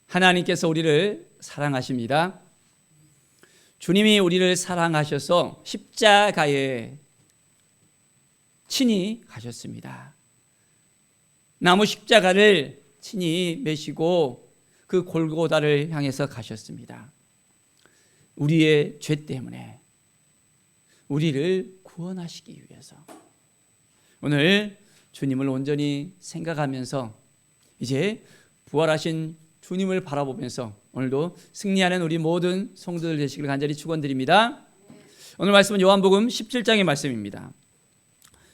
하나님께서 우리를 사랑하십니다. 주님이 우리를 사랑하셔서 십자가에 친히 가셨습니다. 나무 십자가를 친히 메시고 그 골고다를 향해서 가셨습니다. 우리의 죄 때문에 우리를 구원하시기 위해서. 오늘 주님을 온전히 생각하면서 이제 부활하신 주님을 바라보면서 오늘도 승리하는 우리 모든 성도들 되시길 간절히 축원드립니다. 오늘 말씀은 요한복음 17장의 말씀입니다.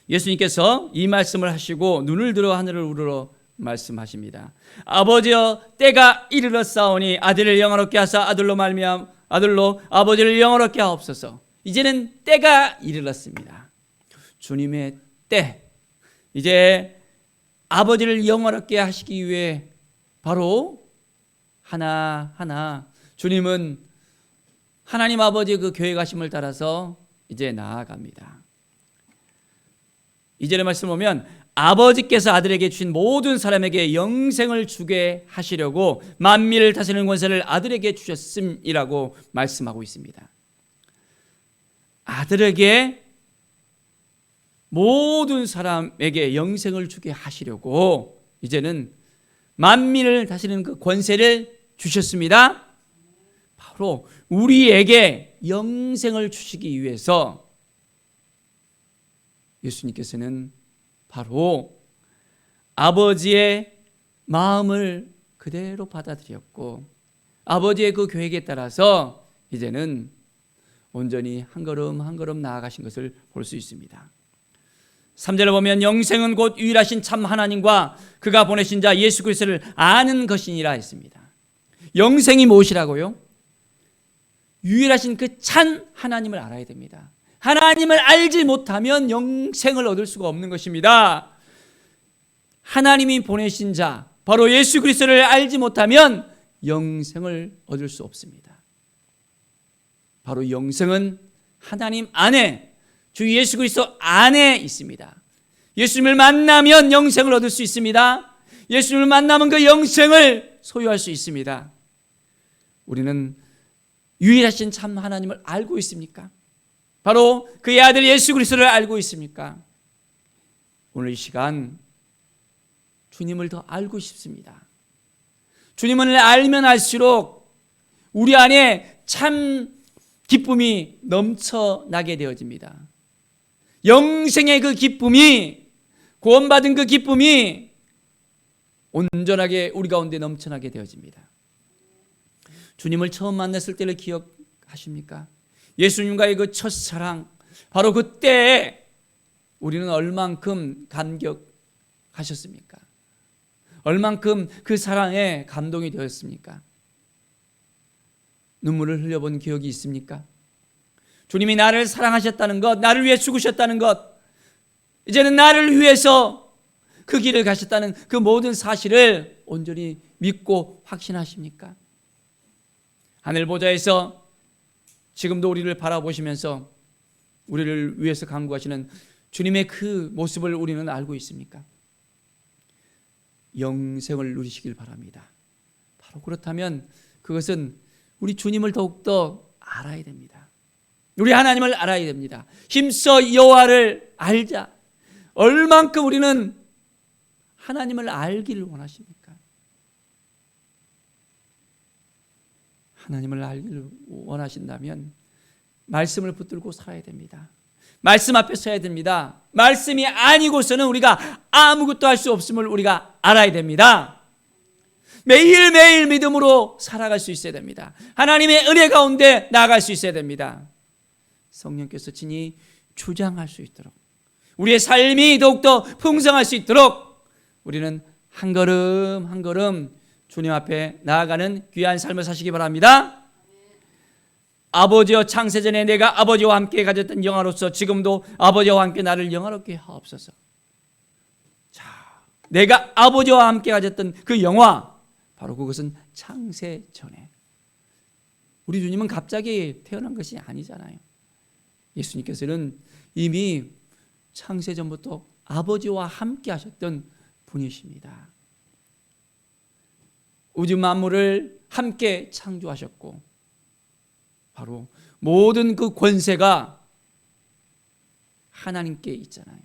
예수님께서 이 말씀을 하시고 눈을 들어 하늘을 우러러 말씀하십니다. 아버지여, 때가 이르렀사오니 아들을 영화롭게 하사 아들로 아버지를 영화롭게 하옵소서. 이제는 때가 이르렀습니다. 주님의 때, 이제 아버지를 영화롭게 하시기 위해 바로 하나하나 주님은 하나님 아버지의 그 계획하심을 따라서 이제 나아갑니다. 이전의 말씀 보면 아버지께서 아들에게 주신 모든 사람에게 영생을 주게 하시려고 만민을 다스리는 권세를 아들에게 주셨음이라고 말씀하고 있습니다. 아들에게 모든 사람에게 영생을 주게 하시려고 이제는 만민을 다스리는 그 권세를 주셨습니다. 바로 우리에게 영생을 주시기 위해서 예수님께서는 바로 아버지의 마음을 그대로 받아들였고 아버지의 그 계획에 따라서 이제는 온전히 한 걸음 한 걸음 나아가신 것을 볼 수 있습니다. 3절을 보면 영생은 곧 유일하신 참 하나님과 그가 보내신 자 예수 그리스도를 아는 것이니라 했습니다. 영생이 무엇이라고요? 유일하신 그 참 하나님을 알아야 됩니다. 하나님을 알지 못하면 영생을 얻을 수가 없는 것입니다. 하나님이 보내신 자 바로 예수 그리스도를 알지 못하면 영생을 얻을 수 없습니다. 바로 영생은 하나님 안에, 주 예수 그리스도 안에 있습니다. 예수님을 만나면 영생을 얻을 수 있습니다. 예수님을 만나면 그 영생을 소유할 수 있습니다. 우리는 유일하신 참 하나님을 알고 있습니까? 바로 그의 아들 예수 그리스도를 알고 있습니까? 오늘 이 시간 주님을 더 알고 싶습니다. 주님을 알면 알수록 우리 안에 참 기쁨이 넘쳐나게 되어집니다. 영생의 그 기쁨이, 구원받은 그 기쁨이 온전하게 우리 가운데 넘쳐나게 되어집니다. 주님을 처음 만났을 때를 기억하십니까? 예수님과의 그 첫사랑, 바로 그때 우리는 얼만큼 감격하셨습니까? 얼만큼 그 사랑에 감동이 되었습니까? 눈물을 흘려본 기억이 있습니까? 주님이 나를 사랑하셨다는 것, 나를 위해 죽으셨다는 것, 이제는 나를 위해서 그 길을 가셨다는 그 모든 사실을 온전히 믿고 확신하십니까? 하늘 보좌에서 지금도 우리를 바라보시면서 우리를 위해서 간구하시는 주님의 그 모습을 우리는 알고 있습니까? 영생을 누리시길 바랍니다. 바로 그렇다면 그것은 우리 주님을 더욱더 알아야 됩니다. 우리 하나님을 알아야 됩니다. 힘써 여호와를 알자. 얼만큼 우리는 하나님을 알기를 원하십니까? 하나님을 알기를 원하신다면 말씀을 붙들고 살아야 됩니다. 말씀 앞에 서야 됩니다. 말씀이 아니고서는 우리가 아무것도 할 수 없음을 우리가 알아야 됩니다. 매일매일 믿음으로 살아갈 수 있어야 됩니다. 하나님의 은혜 가운데 나아갈 수 있어야 됩니다. 성령께서 친히 주장할 수 있도록, 우리의 삶이 더욱더 풍성할 수 있도록 우리는 한 걸음 한 걸음 주님 앞에 나아가는 귀한 삶을 사시기 바랍니다. 아버지여, 창세전에 내가 아버지와 함께 가졌던 영화로서 지금도 아버지와 함께 나를 영화롭게 하옵소서. 자, 내가 아버지와 함께 가졌던 그 영화, 바로 그것은 창세전에. 우리 주님은 갑자기 태어난 것이 아니잖아요. 예수님께서는 이미 창세전부터 아버지와 함께 하셨던 분이십니다. 우주 만물을 함께 창조하셨고 바로 모든 그 권세가 하나님께 있잖아요.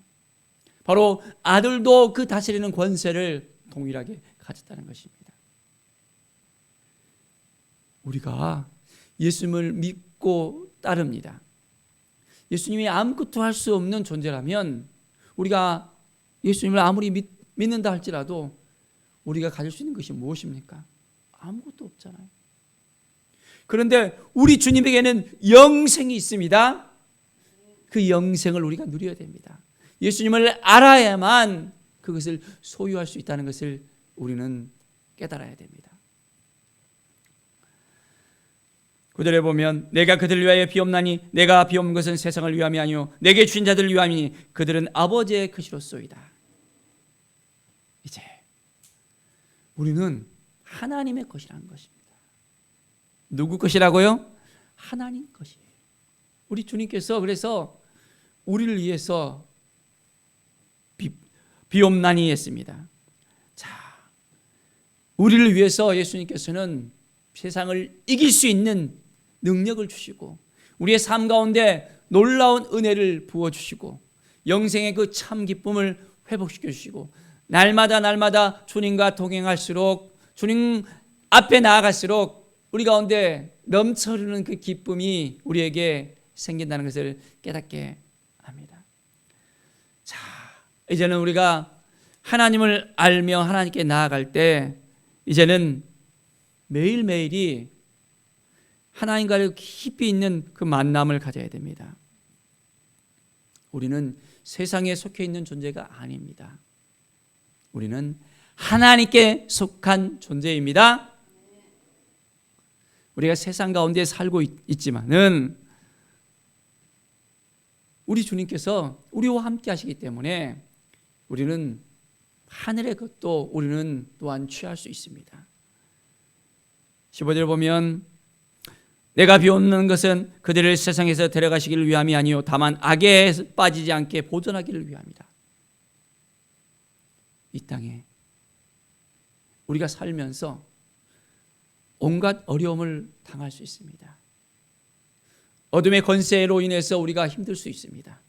바로 아들도 그 다스리는 권세를 동일하게 가졌다는 것입니다. 우리가 예수님을 믿고 따릅니다. 예수님이 아무것도 할 수 없는 존재라면 우리가 예수님을 아무리 믿는다 할지라도 우리가 가질 수 있는 것이 무엇입니까? 아무것도 없잖아요. 그런데 우리 주님에게는 영생이 있습니다. 그 영생을 우리가 누려야 됩니다. 예수님을 알아야만 그것을 소유할 수 있다는 것을 우리는 깨달아야 됩니다. 9절에 보면 내가 그들을 위하여 비옵나니 내가 비옵는 것은 세상을 위함이 아니요 내게 주신 자들을 위함이니 그들은 아버지의 것이로소이다. 이제 우리는 하나님의 것이라는 것입니다. 누구 것이라고요? 하나님 것이에요. 우리 주님께서 그래서 우리를 위해서 비옵나니 했습니다. 자, 우리를 위해서 예수님께서는 세상을 이길 수 있는 능력을 주시고 우리의 삶 가운데 놀라운 은혜를 부어주시고 영생의 그 참 기쁨을 회복시켜 주시고 날마다 주님과 동행할수록 주님 앞에 나아갈수록 우리 가운데 넘쳐 흐르는 그 기쁨이 우리에게 생긴다는 것을 깨닫게 합니다. 자, 이제는 우리가 하나님을 알며 하나님께 나아갈 때 이제는 매일매일이 하나님과의 깊이 있는 그 만남을 가져야 됩니다. 우리는 세상에 속해 있는 존재가 아닙니다. 우리는 하나님께 속한 존재입니다. 우리가 세상 가운데 살고 있지만은 우리 주님께서 우리와 함께 하시기 때문에 우리는 하늘의 것도 우리는 또한 취할 수 있습니다. 15절 보면 내가 비옵는 것은 그들을 세상에서 데려가시기를 위함이 아니요 다만 악에 빠지지 않게 보존하기를 위함이다. 이 땅에 우리가 살면서 온갖 어려움을 당할 수 있습니다. 어둠의 권세로 인해서 우리가 힘들 수 있습니다.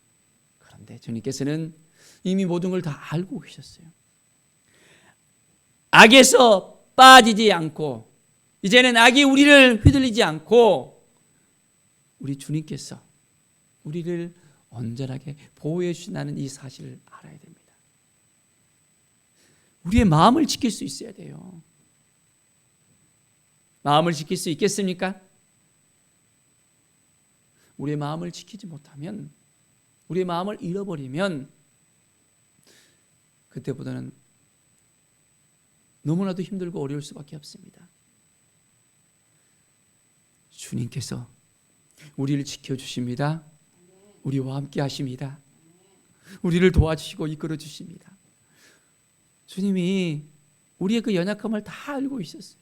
그런데 주님께서는 이미 모든 걸 다 알고 계셨어요. 악에서 빠지지 않고 이제는 악이 우리를 휘둘리지 않고 우리 주님께서 우리를 온전하게 보호해 주신다는 이 사실을 알아야 됩니다. 우리의 마음을 지킬 수 있어야 돼요. 마음을 지킬 수 있겠습니까? 우리의 마음을 지키지 못하면 우리의 마음을 잃어버리면 그때보다는 너무나도 힘들고 어려울 수밖에 없습니다. 주님께서 우리를 지켜주십니다. 우리와 함께 하십니다. 우리를 도와주시고 이끌어 주십니다. 주님이 우리의 그 연약함을 다 알고 있었어요.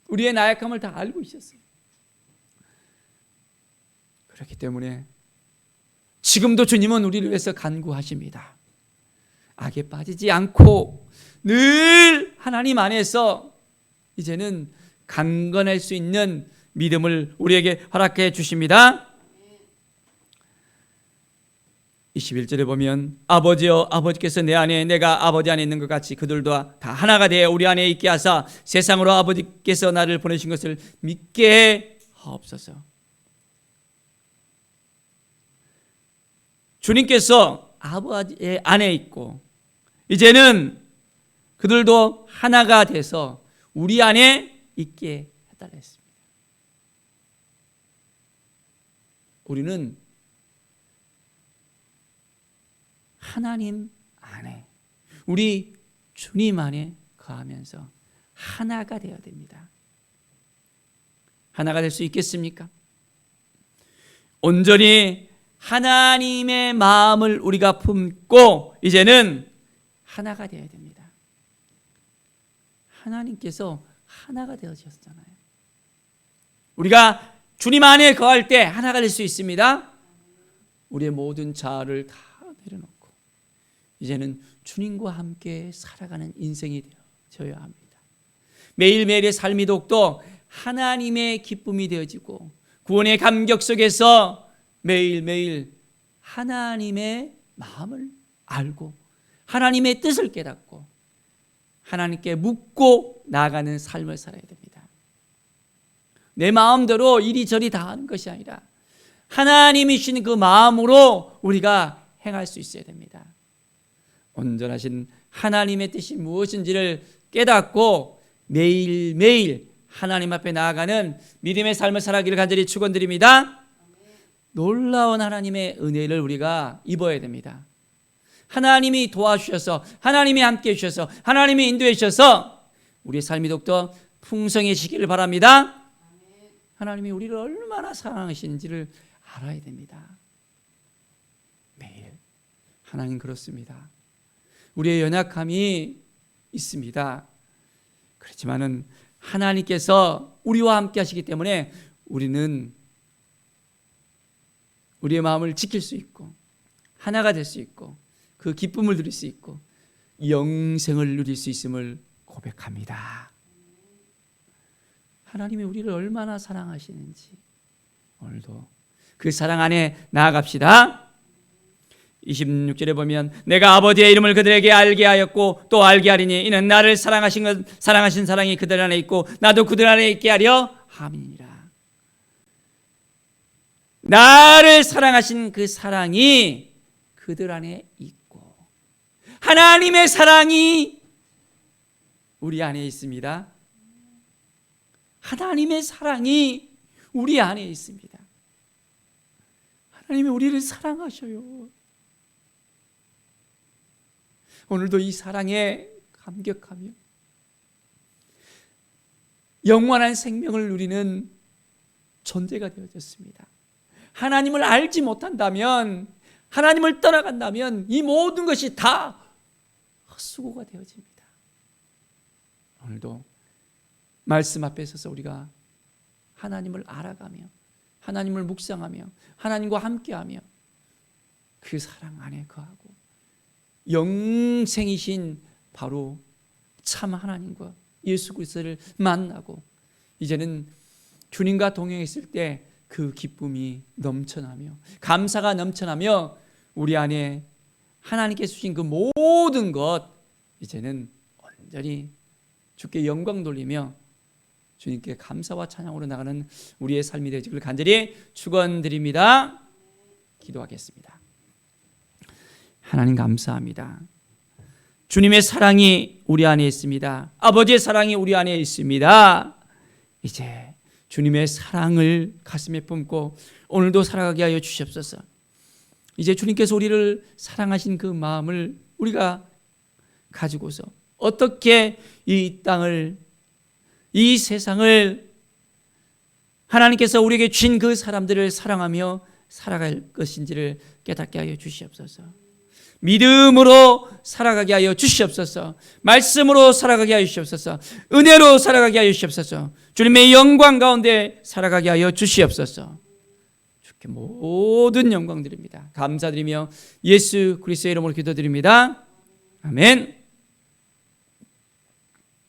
우리의 나약함을 다 알고 있었어요. 그렇기 때문에 지금도 주님은 우리를 위해서 간구하십니다. 악에 빠지지 않고 늘 하나님 안에서 이제는 강건할 수 있는 믿음을 우리에게 허락해 주십니다. 21절에 보면 아버지여 아버지께서 내 안에 내가 아버지 안에 있는 것 같이 그들도 다 하나가 되어 우리 안에 있게 하사 세상으로 아버지께서 나를 보내신 것을 믿게 하옵소서. 주님께서 아버지 안에 있고 이제는 그들도 하나가 돼서 우리 안에 있게 해달라 했습니다. 우리는 하나님 안에 우리 주님 안에 거하면서 하나가 되어야 됩니다. 하나가 될 수 있겠습니까? 온전히 하나님의 마음을 우리가 품고 이제는 하나가 되어야 됩니다. 하나님께서 하나가 되어주셨잖아요. 우리가 주님 안에 거할 때 하나가 될 수 있습니다. 우리의 모든 자아를 다 내려놓고 이제는 주님과 함께 살아가는 인생이 되어져야 합니다. 매일매일의 삶이 더욱더 하나님의 기쁨이 되어지고 구원의 감격 속에서 매일매일 하나님의 마음을 알고 하나님의 뜻을 깨닫고 하나님께 묻고 나아가는 삶을 살아야 됩니다. 내 마음대로 이리저리 다 하는 것이 아니라 하나님이 주신 그 마음으로 우리가 행할 수 있어야 됩니다. 온전하신 하나님의 뜻이 무엇인지를 깨닫고 매일매일 하나님 앞에 나아가는 믿음의 삶을 살아가기를 간절히 축원드립니다. 놀라운 하나님의 은혜를 우리가 입어야 됩니다. 하나님이 도와주셔서 하나님이 함께해 주셔서 하나님이 인도해 주셔서 우리의 삶이 더욱더 풍성해지기를 바랍니다. 하나님이 우리를 얼마나 사랑하시는지를 알아야 됩니다. 매일 하나님 그렇습니다. 우리의 연약함이 있습니다. 그렇지만은 하나님께서 우리와 함께 하시기 때문에 우리는 우리의 마음을 지킬 수 있고 하나가 될 수 있고 그 기쁨을 누릴 수 있고 영생을 누릴 수 있음을 고백합니다. 하나님이 우리를 얼마나 사랑하시는지 오늘도 그 사랑 안에 나아갑시다. 26절에 보면 내가 아버지의 이름을 그들에게 알게 하였고 또 알게 하리니 이는 나를 사랑하신 사랑이 그들 안에 있고 나도 그들 안에 있게 하려 함이니라. 나를 사랑하신 그 사랑이 그들 안에 있고 하나님의 사랑이 우리 안에 있습니다. 하나님의 사랑이 우리 안에 있습니다. 하나님이 우리를 사랑하셔요. 오늘도 이 사랑에 감격하며 영원한 생명을 누리는 존재가 되어졌습니다. 하나님을 알지 못한다면, 하나님을 떠나간다면 이 모든 것이 다 헛수고가 되어집니다. 오늘도 말씀 앞에 서서 우리가 하나님을 알아가며 하나님을 묵상하며 하나님과 함께하며 그 사랑 안에 거하고 영생이신 바로 참 하나님과 예수 그리스도를 만나고 이제는 주님과 동행했을 때 그 기쁨이 넘쳐나며 감사가 넘쳐나며 우리 안에 하나님께서 주신 그 모든 것 이제는 온전히 주께 영광 돌리며 주님께 감사와 찬양으로 나가는 우리의 삶이 되기를 간절히 축원드립니다. 기도하겠습니다. 하나님 감사합니다. 주님의 사랑이 우리 안에 있습니다. 아버지의 사랑이 우리 안에 있습니다. 이제 주님의 사랑을 가슴에 품고 오늘도 살아가게 하여 주시옵소서. 이제 주님께서 우리를 사랑하신 그 마음을 우리가 가지고서 어떻게 이 땅을, 이 세상을 하나님께서 우리에게 주신 그 사람들을 사랑하며 살아갈 것인지를 깨닫게 하여 주시옵소서. 믿음으로 살아가게 하여 주시옵소서. 말씀으로 살아가게 하여 주시옵소서. 은혜로 살아가게 하여 주시옵소서. 주님의 영광 가운데 살아가게 하여 주시옵소서. 주께 모든 영광 드립니다. 감사드리며 예수 그리스도의 이름으로 기도드립니다. 아멘.